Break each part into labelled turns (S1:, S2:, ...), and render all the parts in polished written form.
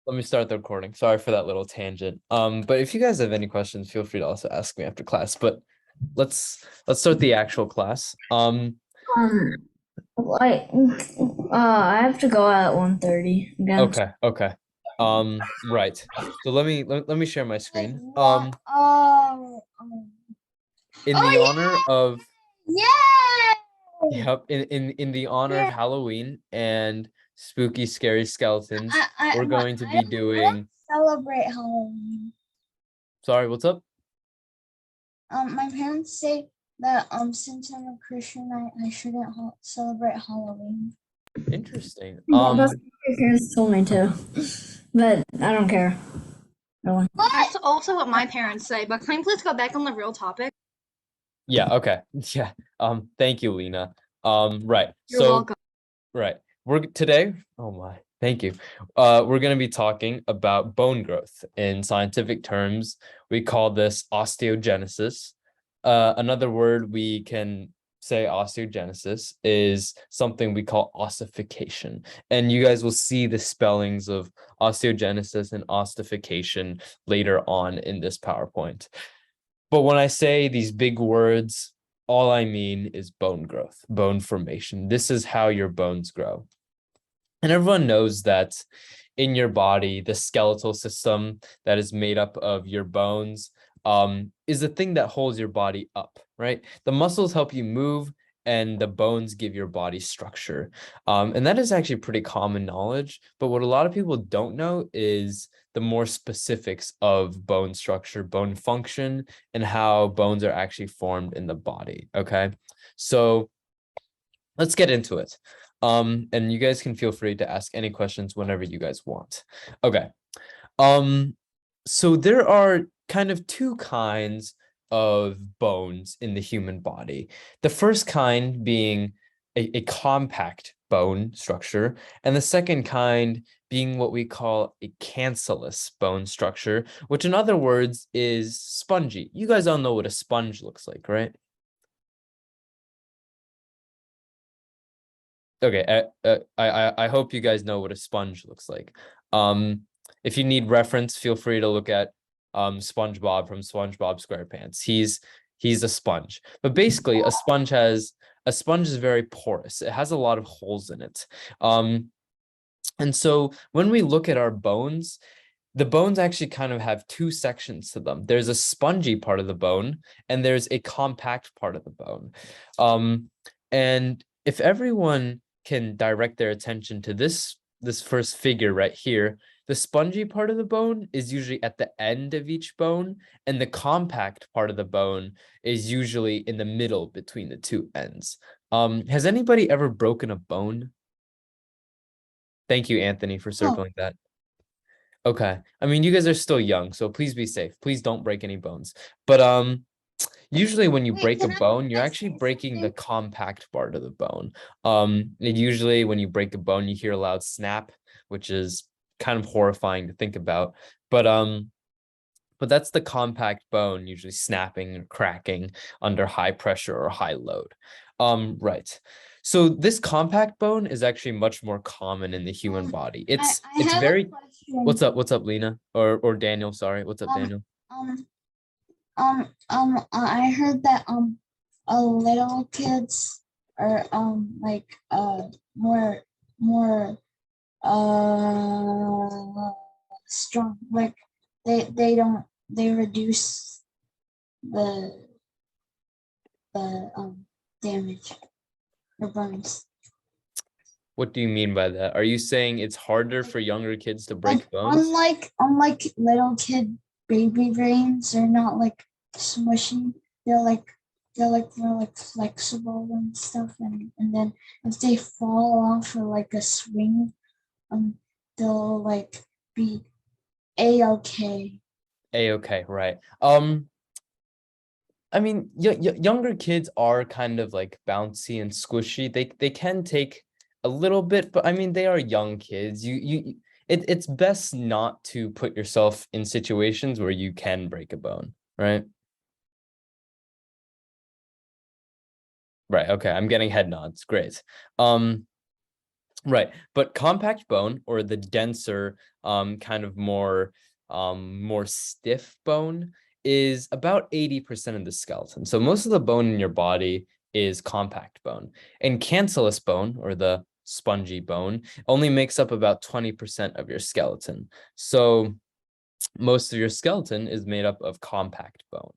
S1: let me start the recording. Sorry for that little tangent. But if you guys have any questions, feel free to also ask me after class. But let's start the actual class.
S2: Um, like, I have to go at 1:30 again.
S1: Okay. Right. So let me share my
S2: Like
S1: screen.
S2: what?
S1: In the
S2: Oh
S1: honor of
S2: yeah! Yay!
S1: Yep, in the honor of
S2: Yeah.
S1: Halloween and spooky, scary skeletons, we're going to be
S2: I don't
S1: doing.
S2: celebrate Halloween.
S1: Sorry, what's up?
S2: My parents say that since I'm a Christian, I shouldn't celebrate Halloween.
S1: Interesting.
S2: That's what my parents told me to, but I don't care. Really.
S3: That's also what my parents say, but can we please go back on the real topic?
S1: Yeah, okay. Yeah. Thank you, Lena. Right.
S3: You're
S1: So,
S3: welcome.
S1: right. We're today, oh my, thank you. We're going to be talking about bone growth. In scientific terms, we call this osteogenesis. Another word we can say osteogenesis is something we call ossification. And you guys will see the spellings of osteogenesis and ossification later on in this PowerPoint. But when I say these big words, all I mean is bone growth, bone formation. This is how your bones grow. And everyone knows that in your body, the skeletal system that is made up of your bones is the thing that holds your body up, right? The muscles help you move, and the bones give your body structure. And that is actually pretty common knowledge. But what a lot of people don't know is the more specifics of bone structure, bone function, and how bones are actually formed in the body. Okay. So let's get into it. And you guys can feel free to ask any questions whenever you guys want. Okay. So there are kind of two kinds of bones in the human body. The first kind being a compact bone structure, and the second kind being what we call a cancellous bone structure, which in other words is spongy. You guys all know what a sponge looks like, right? Okay, I hope you guys know what a sponge looks like. If you need reference, feel free to look at SpongeBob from SpongeBob SquarePants. He's a sponge, but basically a sponge is very porous. It has a lot of holes in it. And so when we look at our bones, the bones actually kind of have two sections to them. There's a spongy part of the bone, and there's a compact part of the bone. And if everyone can direct their attention to this first figure right here, the spongy part of the bone is usually at the end of each bone, and the compact part of the bone is usually in the middle between the two ends. Has anybody ever broken a bone? Thank you, Anthony, for circling that. Okay. I mean, you guys are still young, so please be safe. Please don't break any bones. But usually when you
S2: Wait,
S1: break a
S2: can I
S1: bone, you're actually
S2: say
S1: breaking the
S2: something?
S1: compact part of the bone. And usually when you break a bone, you hear a loud snap, which is kind of horrifying to think about. But that's the compact bone usually snapping and cracking under high pressure or high load. Right. So this compact bone is actually much more common in the human body.
S2: I
S1: It's
S2: have a
S1: very.
S2: question.
S1: What's up, Lena? Or Daniel, sorry. What's up,
S2: Um,
S1: Daniel?
S2: um, I heard that little kids are like more strong. Like they don't they reduce the the damage or burns.
S1: What do you mean by that? Are you saying it's harder
S2: Like
S1: for younger kids to break bones?
S2: unlike little kid baby brains, they're not like smushy. They're like more like flexible and stuff. And then if they fall off or like a swing, um, they'll like be a-okay.
S1: A-okay, right. I mean, younger kids are kind of like bouncy and squishy. They can take a little bit, but I mean, they are young kids. It's best not to put yourself in situations where you can break a bone, right? Right. Okay. I'm getting head nods. Great. Right. But compact bone, or the denser, kind of more stiff bone, is about 80% of the skeleton. So most of the bone in your body is compact bone. And cancellous bone, or the spongy bone, only makes up about 20% of your skeleton. So most of your skeleton is made up of compact bone.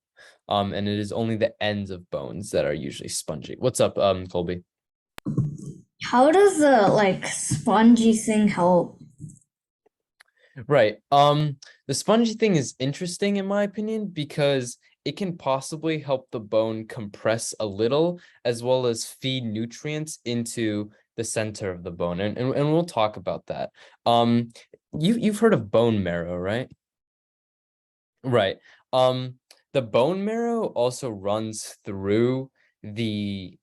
S1: And it is only the ends of bones that are usually spongy. What's up, Colby?
S4: How does the like spongy thing help?
S1: Right. The spongy thing is interesting in my opinion because it can possibly help the bone compress a little, as well as feed nutrients into the center of the bone. And we'll talk about that. You've heard of bone marrow, right? Right. The bone marrow also runs through the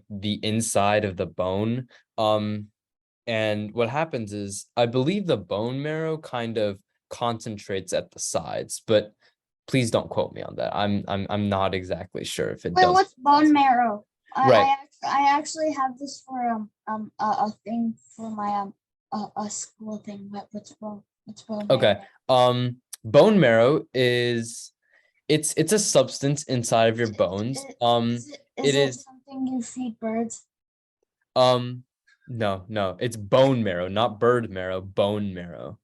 S1: the inside of the bone. And what happens is, I believe the bone marrow kind of concentrates at the sides, but please don't quote me on that. I'm not exactly sure if it
S2: Wait,
S1: does.
S2: what's bone marrow?
S1: Right.
S2: I actually have this for a thing for my a school thing. What's bone
S1: Okay.
S2: marrow?
S1: Bone marrow is it's a substance inside of your bones.
S2: Is
S1: It
S2: it
S1: is
S2: something you feed birds?
S1: no, it's bone marrow, not bird marrow, bone marrow.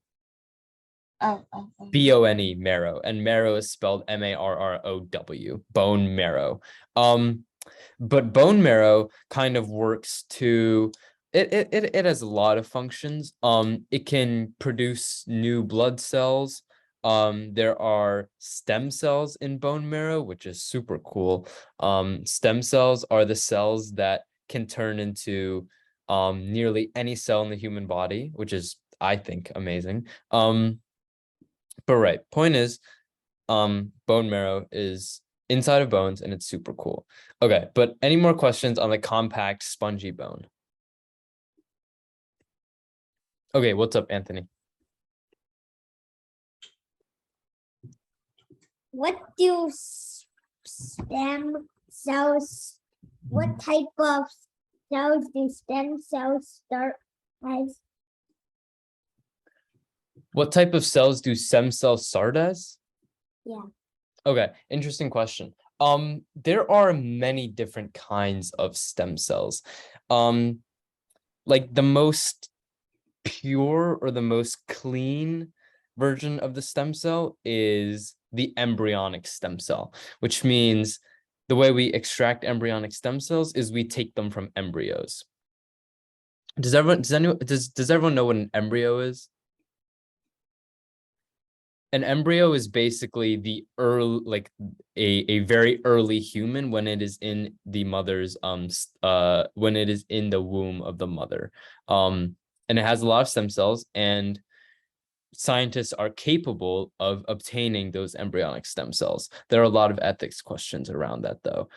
S2: Oh.
S1: Bone marrow, and marrow is spelled marrow, bone marrow. But bone marrow kind of works to it has a lot of functions. It can produce new blood cells. There are stem cells in bone marrow, which is super cool. Stem cells are the cells that can turn into nearly any cell in the human body, which is, I think, amazing. But right, point is, bone marrow is inside of bones and it's super cool. Okay, but any more questions on the compact spongy bone? Okay, what's up, Anthony?
S5: What do stem cells, what type of cells do stem cells start as?
S1: What type of cells do stem cells start as?
S5: Yeah.
S1: Okay, interesting question. There are many different kinds of stem cells. Like the most pure or the most clean version of the stem cell is the embryonic stem cell, which means the way we extract embryonic stem cells is we take them from embryos. Does everyone know what an embryo is? An embryo is basically the early, like a very early human when it is in the mother's when it is in the womb of the mother. And it has a lot of stem cells, and scientists are capable of obtaining those embryonic stem cells. There are a lot of ethics questions around that though,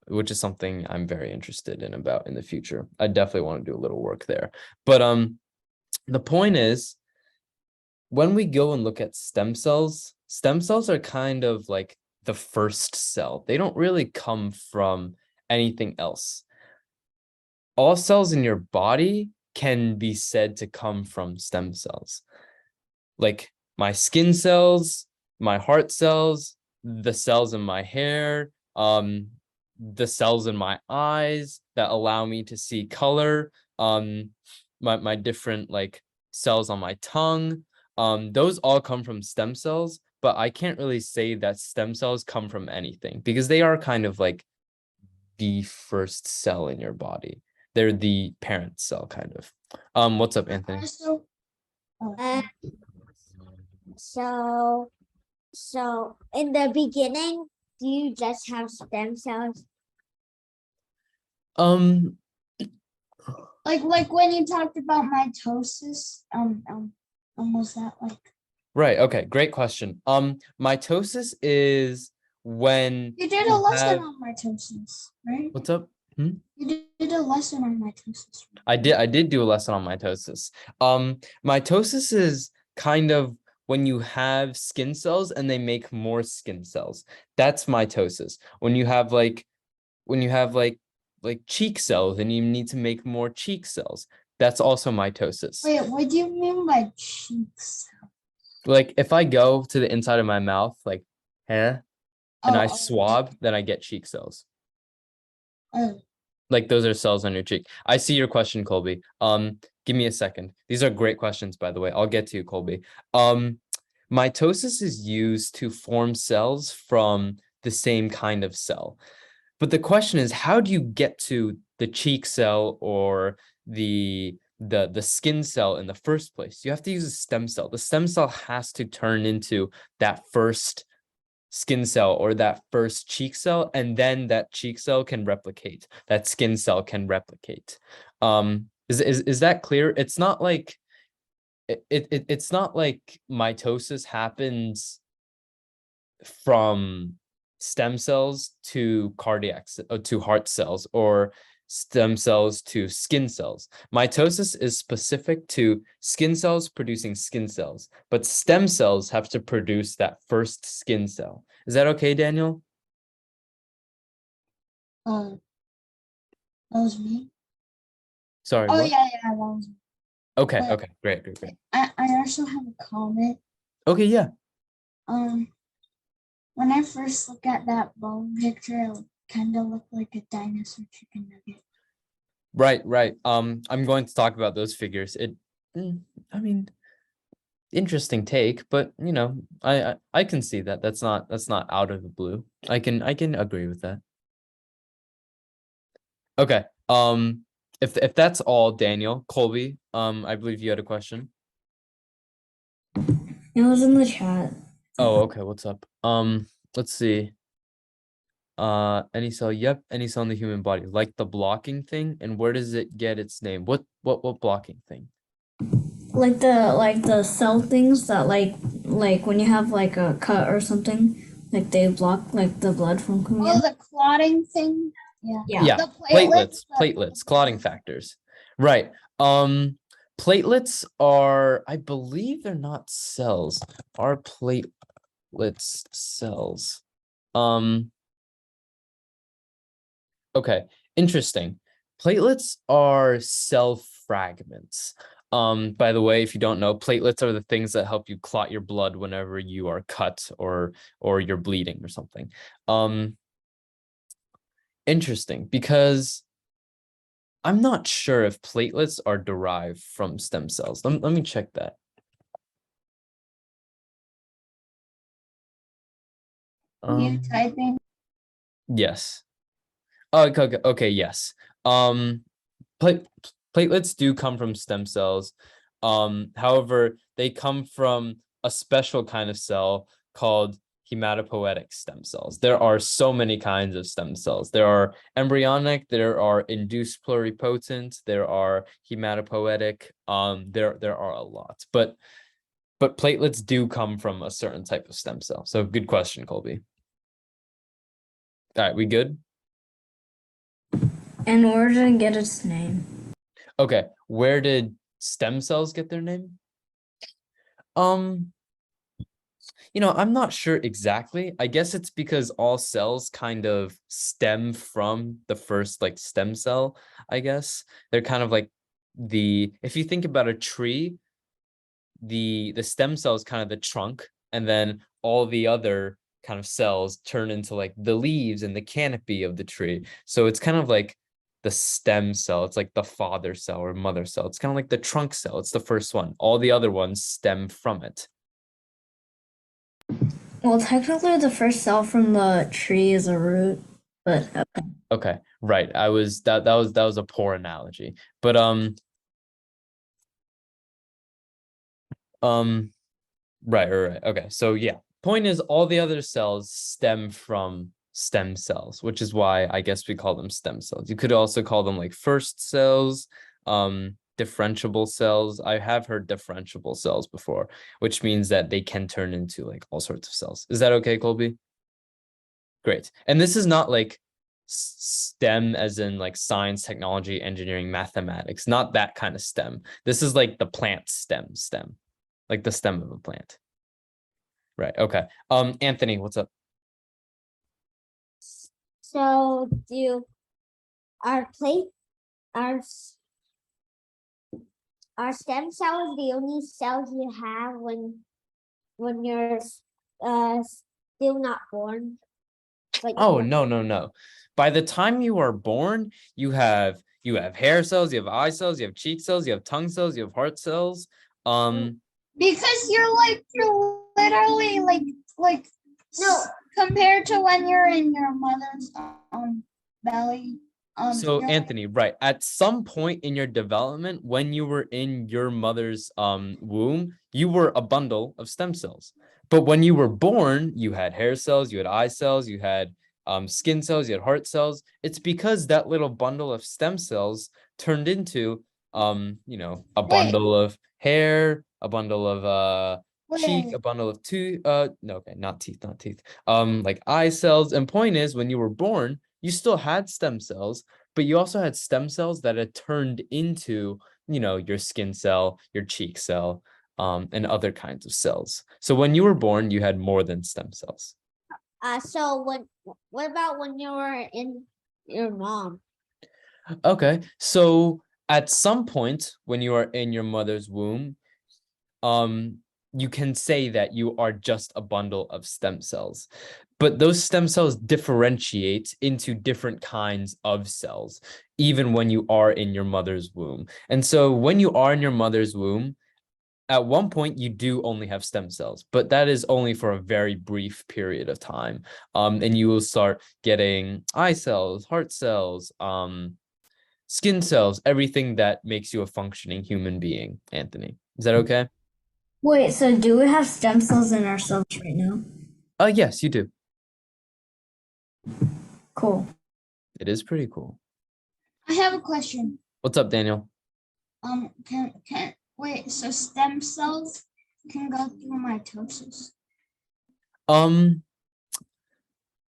S1: which is something I'm very interested in about in the future. I definitely want to do a little work there. But the point is, when we go and look at stem cells are kind of like the first cell. They don't really come from anything else. All cells in your body can be said to come from stem cells. Like my skin cells, my heart cells, the cells in my hair, the cells in my eyes that allow me to see color, my different like cells on my tongue, those all come from stem cells, but I can't really say that stem cells come from anything because they are kind of like the first cell in your body. They're the parent cell, kind of. What's up, Anthony?
S5: Uh, so in the beginning, do you just have stem cells?
S2: Like when you talked about mitosis, was that like?
S1: Right. Okay. Great question. Mitosis is when
S2: You did a lesson on mitosis, right?
S1: What's up?
S2: You did a lesson on mitosis.
S1: I did do a lesson on mitosis. Mitosis is kind of when you have skin cells and they make more skin cells. That's mitosis. When you have like cheek cells and you need to make more cheek cells. That's also mitosis.
S2: Wait, what do you mean by cheeks?
S1: Like if I go to the inside of my mouth, like, and I
S2: Oh,
S1: swab, then I get cheek cells.
S2: oh,
S1: Like those are cells on your cheek. I see your question, Colby. Give me a second. These are great questions, by the way. I'll get to you, Colby. Mitosis is used to form cells from the same kind of cell. But the question is, how do you get to the cheek cell or the skin cell in the first place? You have to use a stem cell. The stem cell has to turn into that first skin cell or that first cheek cell, and then that cheek cell can replicate, that skin cell can replicate. Is that clear? It's not like it's not like mitosis happens from stem cells to to heart cells, or stem cells to skin cells. Mitosis is specific to skin cells producing skin cells, but stem cells have to produce that first skin cell. Is that okay, Daniel?
S2: that was me.
S1: Sorry,
S2: Oh
S1: what?
S2: yeah, that was me.
S1: Okay,
S2: But-
S1: okay, great.
S2: I also have a comment.
S1: Okay, yeah.
S2: When I first look at that bone picture, it kind of looked like a dinosaur chicken nugget.
S1: Right. I'm going to talk about those figures. I mean, interesting take, but you know, I can see that. That's not out of the blue. I can agree with that. Okay. If that's all, Daniel, Colby, I believe you had a question.
S4: It was in the chat.
S1: Oh, okay. What's up? Let's see. Any cell, yep, any cell in the human body, like the blocking thing. And where does it get its name? What blocking thing?
S4: Like the cell things that like when you have like a cut or something, like they block like the blood from coming
S2: Oh,
S4: in.
S2: the clotting thing. Yeah.
S1: Yeah,
S2: The
S1: platelets, clotting factors. Right. Platelets are, I believe they're not cells. Are platelets cells? Okay, interesting. Platelets are cell fragments. By the way, if you don't know, platelets are the things that help you clot your blood whenever you are cut or you're bleeding or something. Interesting, because I'm not sure if platelets are derived from stem cells. Let me check that.
S2: You typing?
S1: Yes. Oh, okay, yes. Platelets do come from stem cells. However, they come from a special kind of cell called hematopoietic stem cells. There are so many kinds of stem cells. There are embryonic, there are induced pluripotent, there are hematopoietic. There are a lot, but platelets do come from a certain type of stem cell. So good question, Colby. All right, we good?
S4: And where did it get its name?
S1: Okay, where did stem cells get their name? You know, I'm not sure exactly. I guess it's because all cells kind of stem from the first like stem cell, I guess. They're kind of like if you think about a tree, the stem cell is kind of the trunk, and then all the other kind of cells turn into like the leaves and the canopy of the tree. So it's kind of like the stem cell. It's like the father cell or mother cell. It's kind of like the trunk cell. It's the first one. All the other ones stem from it.
S4: Well, technically, the first cell from the tree is a root, but okay.
S1: Okay, right. That was a poor analogy. But right. Okay. So yeah, point is all the other cells stem from stem cells, which is why I guess we call them stem cells. You could also call them like first cells, differentiable cells. I have heard differentiable cells before, which means that they can turn into like all sorts of cells. Is that okay, Colby? Great. And this is not like STEM as in like science, technology, engineering, mathematics, not that kind of STEM. This is like the plant stem, like the stem of a plant. Right. Okay. Anthony, what's up?
S5: So are plate are are stem cells the only cells you have when you're still not born? But
S1: Oh, no. By the time you are born, you have hair cells, you have eye cells, you have cheek cells, you have tongue cells, you have heart cells.
S2: Because you're literally like
S5: No.
S2: compared to when you're in your mother's belly.
S1: So
S2: you're
S1: Anthony, right. At some point in your development, when you were in your mother's womb, you were a bundle of stem cells. But when you were born, you had hair cells, you had eye cells, you had skin cells, you had heart cells. It's because that little bundle of stem cells turned into a bundle of hair, a bundle of cheek, a
S2: wait,
S1: bundle of tooth, no, okay, not teeth, like eye cells. And point is, when you were born, you still had stem cells, but you also had stem cells that had turned into, your skin cell, your cheek cell, and other kinds of cells. So when you were born, you had more than stem cells.
S5: So what about when you were in your mom?
S1: Okay, so at some point when you are in your mother's womb, you can say that you are just a bundle of stem cells, but those stem cells differentiate into different kinds of cells, even when you are in your mother's womb. And so when you are in your mother's womb, at one point you do only have stem cells, but that is only for a very brief period of time. And you will start getting eye cells, heart cells, skin cells, everything that makes you a functioning human being. Anthony, is that okay?
S4: Wait, so do we have stem cells in ourselves right now?
S1: Yes, you do.
S4: Cool.
S1: It is pretty cool.
S2: I have a question.
S1: What's up, Daniel?
S2: Can wait, so stem cells can go through mitosis?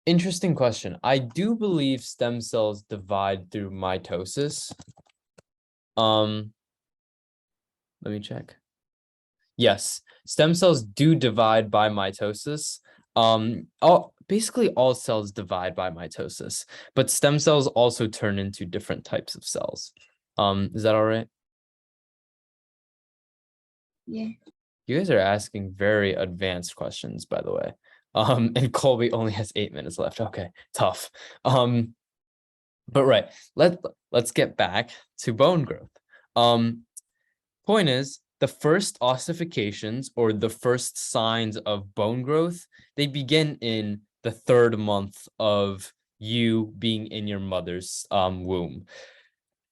S1: Interesting question. I do believe stem cells divide through mitosis. Let me check. Yes, stem cells do divide by mitosis. Basically all cells divide by mitosis, but stem cells also turn into different types of cells. Is that all right?
S2: Yeah.
S1: You guys are asking very advanced questions, by the way. And Colby only has 8 minutes left. Okay, tough. But right, let's get back to bone growth. Point is, the first ossifications or the first signs of bone growth, they begin in the 3rd month of you being in your mother's womb.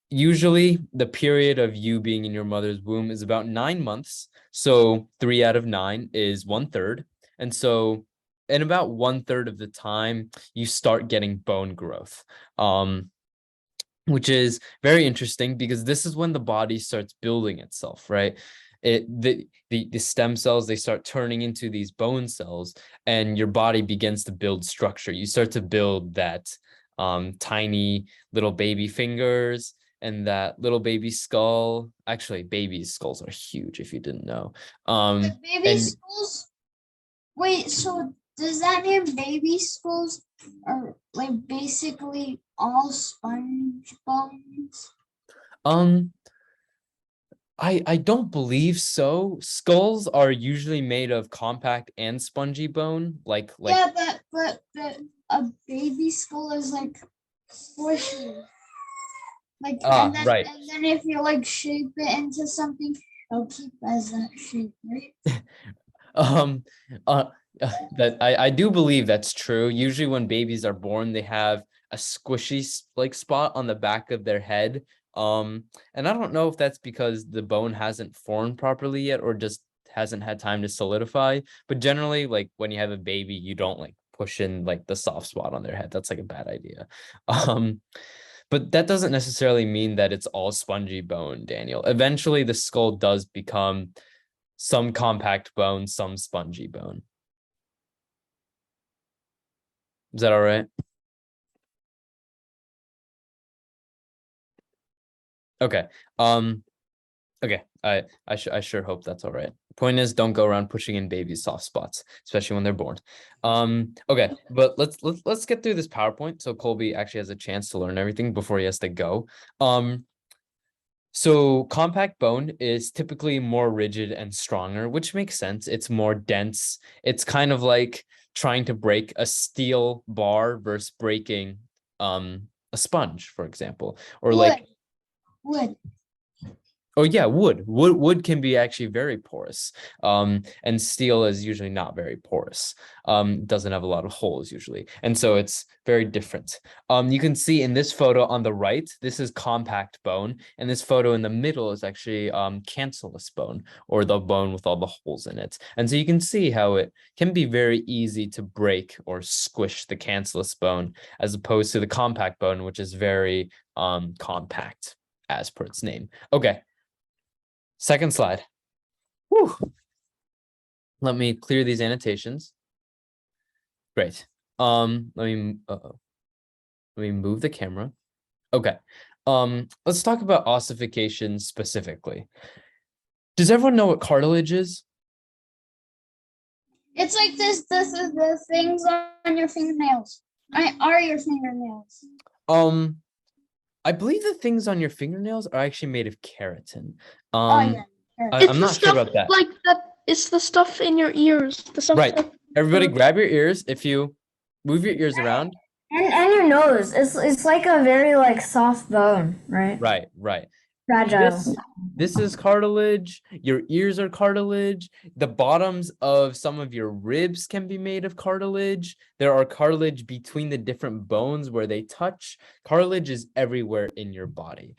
S1: Usually the period of you being in your mother's womb is about 9 months. So 3 out of 9 is 1/3. And so in about 1/3 of the time, you start getting bone growth. Which is very interesting because this is when the body starts building itself, right? The stem cells, they start turning into these bone cells, and your body begins to build structure. You start to build that tiny little baby fingers and that little baby skull. Actually, babies' skulls are huge if you didn't know.
S2: The baby
S1: And
S2: skulls. Wait, so does that mean baby skulls are like basically all sponge bones?
S1: I don't believe so. Skulls are usually made of compact and spongy bone, like
S2: Yeah, but a baby skull is like squishy. Like
S1: right.
S2: and then if you like shape it into something, it'll keep as that shape, right?
S1: Um, uh, that I do believe that's true. Usually when babies are born, they have a squishy like spot on the back of their head. And I don't know if that's because the bone hasn't formed properly yet or just hasn't had time to solidify. But generally, like when you have a baby, you don't like push in like the soft spot on their head. That's like a bad idea. But that doesn't necessarily mean that it's all spongy bone, Daniel. Eventually, the skull does become some compact bone, some spongy bone. Is that all right? Okay. Okay. I sure hope that's all right. Point is, don't go around pushing in babies' soft spots, especially when they're born. Okay, but let's get through this PowerPoint so Colby actually has a chance to learn everything before he has to go. So compact bone is typically more rigid and stronger, which makes sense. It's more dense. It's kind of like trying to break a steel bar versus breaking a sponge, for example, or like
S2: Wood.
S1: oh yeah, wood can be actually very porous, and steel is usually not very porous, doesn't have a lot of holes usually, and so it's very different. You can see in this photo on the right, this is compact bone, and this photo in the middle is actually cancellous bone, or the bone with all the holes in it. And so you can see how it can be very easy to break or squish the cancellous bone, as opposed to the compact bone, which is very compact as per its name. Okay. Second slide. Whew. Let me clear these annotations. Great. Let me move the camera. Okay. Let's talk about ossification specifically. Does everyone know what cartilage is?
S2: It's like this is the things on your fingernails. Are your fingernails.
S1: I believe the things on your fingernails are actually made of keratin.
S2: Oh yeah.
S1: I'm not sure about that.
S3: Like that. It's the stuff in your ears. The stuff.
S1: Right. Everybody grab your ears. If you move your ears around.
S4: And your nose. It's like a very like soft bone, right?
S1: Right.
S4: Fragile.
S1: This is cartilage. Your ears are cartilage. The bottoms of some of your ribs can be made of cartilage. There are cartilage between the different bones where they touch. Cartilage is everywhere in your body.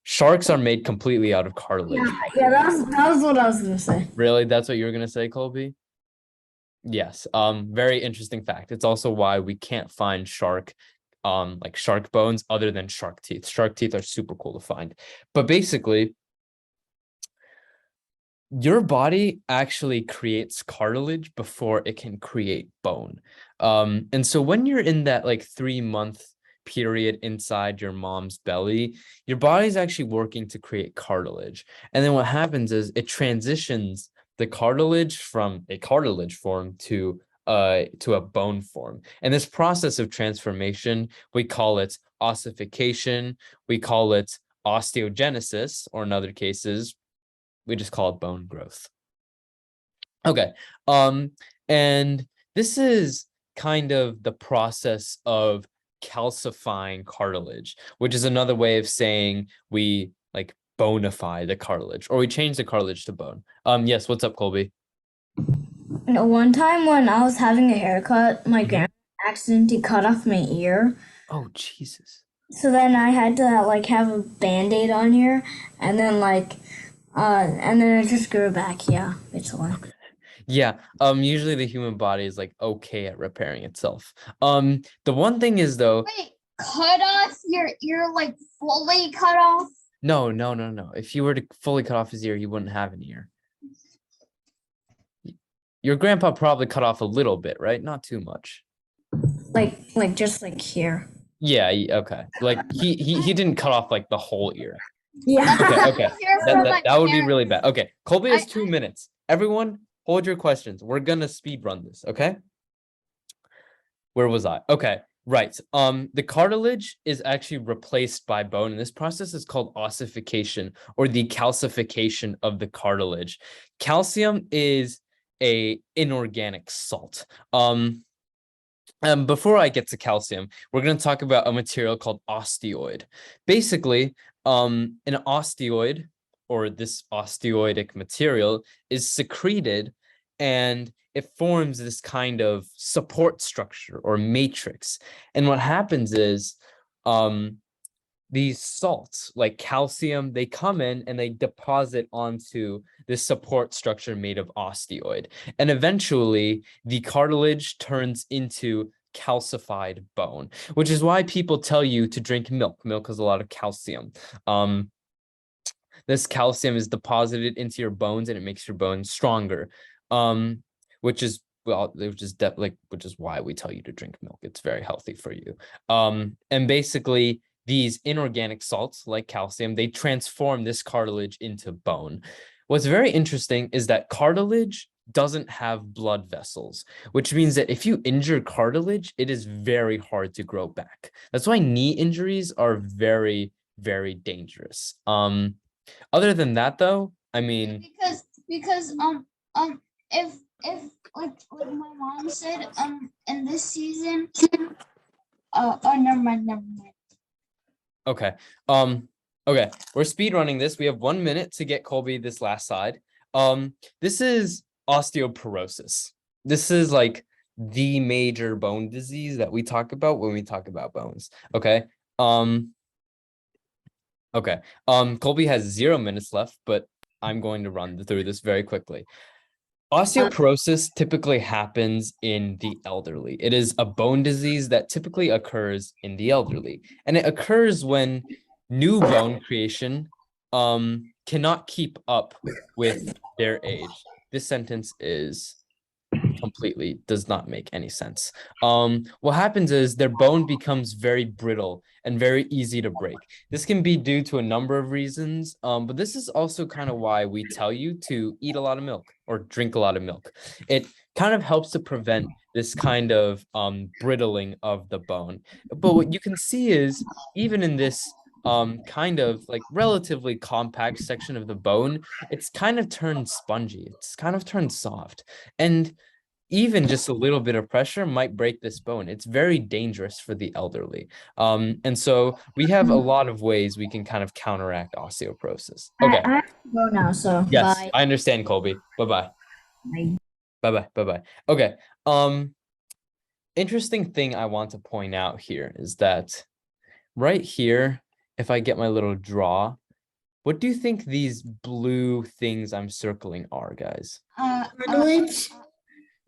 S1: Sharks are made completely out of cartilage.
S4: Yeah, that was what I was gonna say.
S1: Really? That's what you were gonna say, Colby? Yes. Very interesting fact. It's also why we can't find shark bones other than shark teeth. Shark teeth are super cool to find. But basically, your body actually creates cartilage before it can create bone. And so when you're in that like 3-month period inside your mom's belly, your body's actually working to create cartilage. And then what happens is it transitions the cartilage from a cartilage form to a bone form. And this process of transformation, we call it ossification, we call it osteogenesis, or in other cases, we just call it bone growth. Okay, and this is kind of the process of calcifying cartilage, which is another way of saying we like bonify the cartilage, or we change the cartilage to bone. Yes, what's up, Colby?
S4: One time when I was having a haircut, my grandma accidentally cut off my ear.
S1: Oh, Jesus.
S4: So then I had to like have a band-aid on here, and then and then it just grew back. Yeah, basically.
S1: Yeah, usually the human body is like okay at repairing itself. The one thing is though,
S2: Wait, cut off your ear, like fully cut off?
S1: no. If you were to fully cut off his ear, he wouldn't have an ear. Your grandpa probably cut off a little bit, right? Not too much.
S4: Like just like here.
S1: Yeah, okay. Like he didn't cut off like the whole ear.
S4: Yeah.
S1: Okay. That would be really bad. Okay, Colby has 2 minutes. Everyone, hold your questions. We're gonna speed run this, okay? Where was I? Okay, right. The cartilage is actually replaced by bone, and this process is called ossification, or the calcification of the cartilage. Calcium is a inorganic salt. Before I get to calcium, we're going to talk about a material called osteoid. Basically, an osteoid, or this osteoidic material, is secreted, and it forms this kind of support structure or matrix. And what happens is these salts like calcium, they come in and they deposit onto this support structure made of osteoid. And eventually the cartilage turns into calcified bone, which is why people tell you to drink milk. Milk has a lot of calcium. This calcium is deposited into your bones and it makes your bones stronger, which is why we tell you to drink milk. It's very healthy for you. And basically, these inorganic salts like calcium, they transform this cartilage into bone. What's very interesting is that cartilage doesn't have blood vessels, which means that if you injure cartilage, it is very hard to grow back. That's why knee injuries are very, very dangerous. Other than that, though, I mean,
S2: because if like my mom said in this season oh never mind.
S1: okay. Okay, we're speed running this. We have 1 minute to get Colby this last slide. This is osteoporosis. This is like the major bone disease that we talk about when we talk about bones. Okay. Okay. Colby has 0 minutes left, but I'm going to run through this very quickly. Osteoporosis typically happens in the elderly. It is a bone disease that typically occurs in the elderly, and it occurs when new bone creation cannot keep up with their age. This sentence is completely does not make any sense. What happens is their bone becomes very brittle and very easy to break. This can be due to a number of reasons, but this is also kind of why we tell you to eat a lot of milk or drink a lot of milk. It kind of helps to prevent this kind of brittling of the bone. But what you can see is even in this kind of like relatively compact section of the bone, it's kind of turned spongy. It's kind of turned soft. And even just a little bit of pressure might break this bone. It's very dangerous for the elderly. And so we have a lot of ways we can kind of counteract osteoporosis. Okay.
S4: I have to go now, so
S1: Yes,
S4: bye.
S1: I understand, Colby. Bye-bye.
S4: Bye.
S1: Bye-bye. Bye-bye. Okay. Interesting thing I want to point out here is that right here, if I get my little draw, what do you think these blue things I'm circling are, guys?
S2: Cartilage.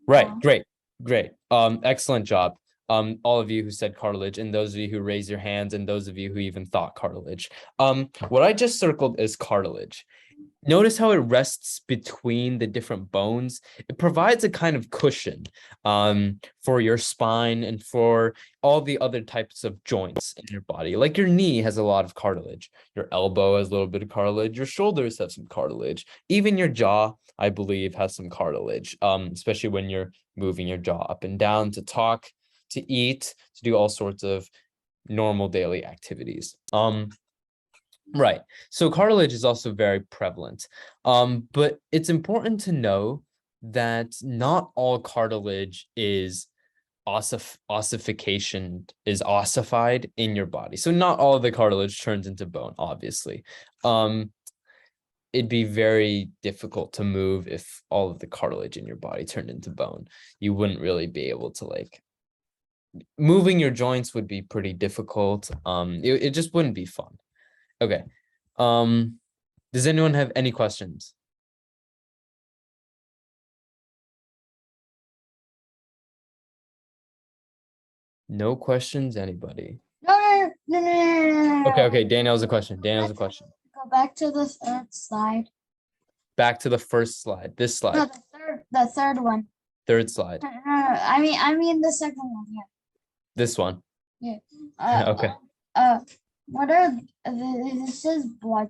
S1: Right,
S2: Yeah.
S1: great. Excellent job. All of you who said cartilage, and those of you who raised your hands, and those of you who even thought cartilage. What I just circled is cartilage. Notice how it rests between the different bones. It provides a kind of cushion for your spine and for all the other types of joints in your body. Like your knee has a lot of cartilage. Your elbow has a little bit of cartilage. Your shoulders have some cartilage. Even your jaw, I believe, has some cartilage, especially when you're moving your jaw up and down to talk, to eat, to do all sorts of normal daily activities. Right. So cartilage is also very prevalent. But it's important to know that not all cartilage is ossification is ossified in your body. So not all of the cartilage turns into bone, obviously. It'd be very difficult to move if all of the cartilage in your body turned into bone. You wouldn't really be able to like moving your joints would be pretty difficult. It just wouldn't be fun. Okay. Does anyone have any questions? No questions, anybody?
S2: No.
S1: Okay, Daniel has a question. Daniel has a question.
S2: Go back to the third slide.
S1: Back to the first slide. This
S2: No,
S1: slide.
S2: the third one.
S1: Third slide.
S2: I mean the second one. Yeah.
S1: This one. Okay.
S2: What are this is blood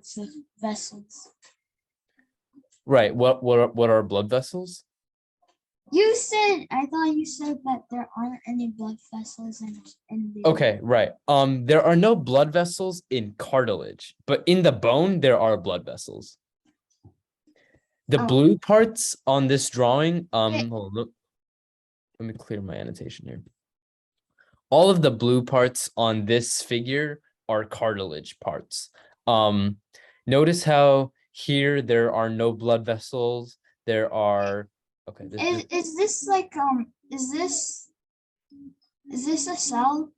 S2: vessels.
S1: Right. What are blood vessels?
S2: I thought you said that there aren't any blood vessels in the.
S1: Okay, right. There are no blood vessels in cartilage, but in the bone there are blood vessels. The
S2: Oh.
S1: blue parts on this drawing,
S2: Okay.
S1: hold on, look. Let me clear my annotation here. All of the blue parts on this figure are cartilage parts. Notice how here there are no blood vessels. There are okay.
S2: Is this like is this a cell?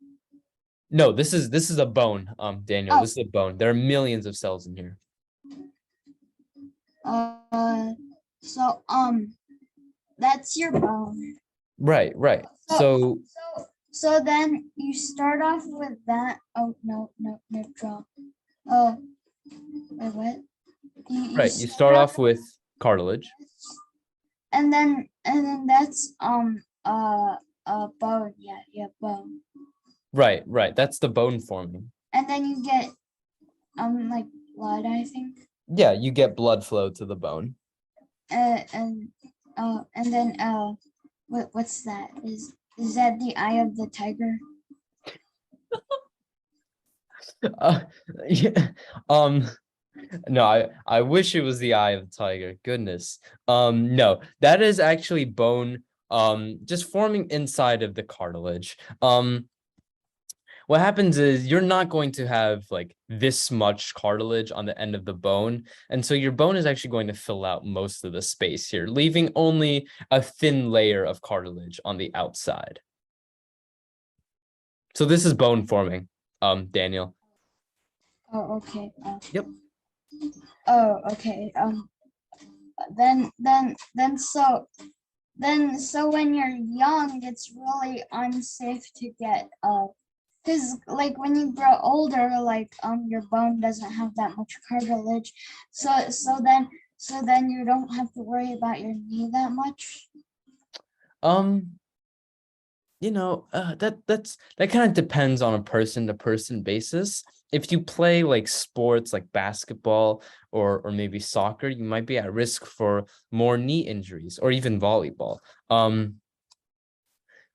S1: No, this is a bone, Daniel.
S2: Oh.
S1: This is a bone. There are millions of cells in here.
S2: So that's your bone.
S1: Right.
S2: So then you start off with that. Oh no, draw. Wait, what?
S1: You start off with cartilage.
S2: And then that's bone. Yeah, bone.
S1: Right. That's the bone forming.
S2: And then you get like blood, I think.
S1: Yeah, you get blood flow to the bone.
S2: And then what's that? Is that the eye of the tiger?
S1: Yeah. No, I wish it was the eye of the tiger. Goodness. No, that is actually bone just forming inside of the cartilage. What happens is you're not going to have like this much cartilage on the end of the bone. And so your bone is actually going to fill out most of the space here, leaving only a thin layer of cartilage on the outside. So this is bone forming, Daniel.
S2: Oh, okay.
S1: Yep.
S2: Oh, okay. So when you're young, it's really unsafe to get because like when you grow older, like your bone doesn't have that much cartilage, so then you don't have to worry about your knee that much.
S1: That kind of depends on a person to person basis. If you play like sports like basketball or maybe soccer, you might be at risk for more knee injuries, or even volleyball.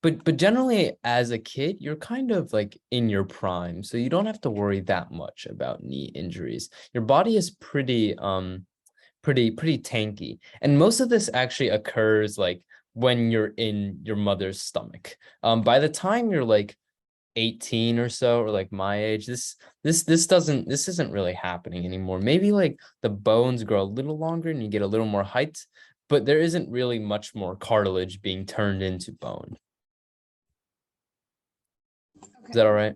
S1: But generally as a kid, you're kind of like in your prime, so you don't have to worry that much about knee injuries. Your body is pretty tanky, and most of this actually occurs like when you're in your mother's stomach. By the time you're like 18 or so, or like my age, this isn't really happening anymore. Maybe like the bones grow a little longer and you get a little more height, but there isn't really much more cartilage being turned into bone. Is that all right?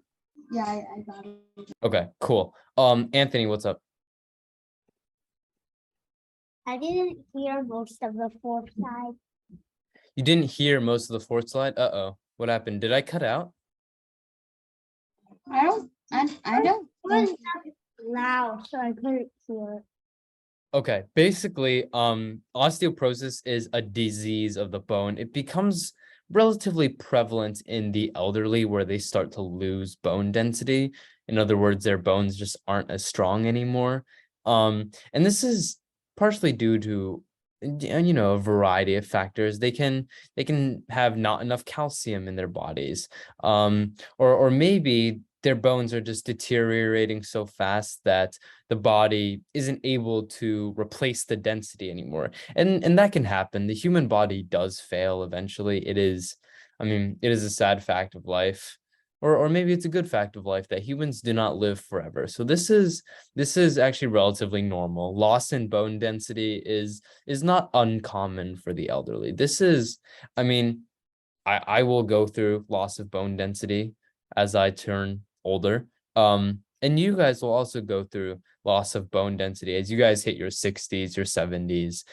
S2: Yeah, I got it.
S1: Okay, cool. Anthony, what's up?
S5: I didn't hear most of the fourth side.
S1: You didn't hear most of the fourth slide? Uh-oh. What happened? Did I cut out?
S2: I don't.
S5: It was loud, so I couldn't hear.
S1: Okay, basically, osteoporosis is a disease of the bone. It becomes relatively prevalent in the elderly, where they start to lose bone density. In other words, their bones just aren't as strong anymore. And this is partially due to a variety of factors. They can have not enough calcium in their bodies, or maybe their bones are just deteriorating so fast that the body isn't able to replace the density anymore. And that can happen. The human body does fail eventually. It is a sad fact of life, or maybe it's a good fact of life, that humans do not live forever. So this is actually relatively normal. Loss in bone density is not uncommon for the elderly. This is, I will go through loss of bone density as I turn older. And you guys will also go through loss of bone density as you guys hit your 60s, your 70s,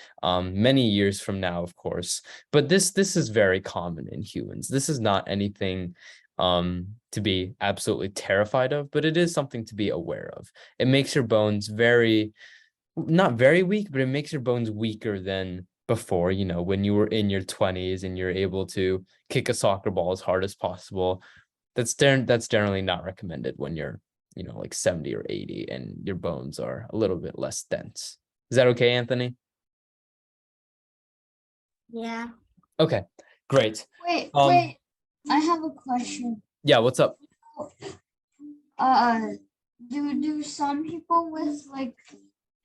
S1: many years from now, of course. But this is very common in humans. This is not anything to be absolutely terrified of, but it is something to be aware of. It makes your bones not very weak, but it makes your bones weaker than before, when you were in your 20s and you're able to kick a soccer ball as hard as possible. That's generally not recommended when you're, like 70 or 80 and your bones are a little bit less dense. Is that okay, Anthony?
S5: Yeah.
S1: Okay, great.
S2: Wait, I have a question.
S1: Yeah, what's up?
S2: Do some people with like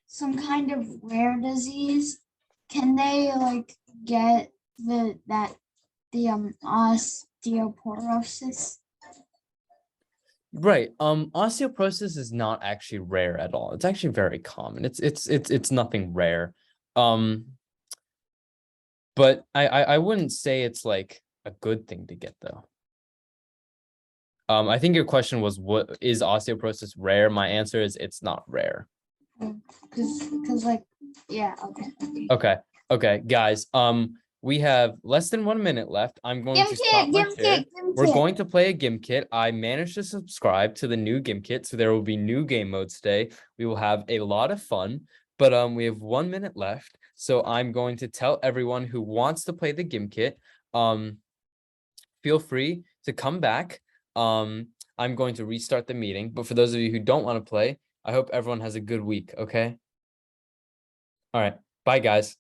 S2: some kind of rare disease, can they like get the osteoporosis?
S1: Right. Osteoporosis is not actually rare at all. It's actually very common. It's nothing rare. But I wouldn't say it's like a good thing to get though. I think your question was, what is osteoporosis rare? My answer is it's not rare.
S2: Because like, yeah, okay.
S1: Okay, guys. We have less than 1 minute left. I'm going to stop my share. We're going to play a gim kit. I managed to subscribe to the new gim kit, so there will be new game modes today. We will have a lot of fun, but we have 1 minute left. So I'm going to tell everyone who wants to play the gim kit, feel free to come back. I'm going to restart the meeting, but for those of you who don't want to play, I hope everyone has a good week, okay? All right, bye guys.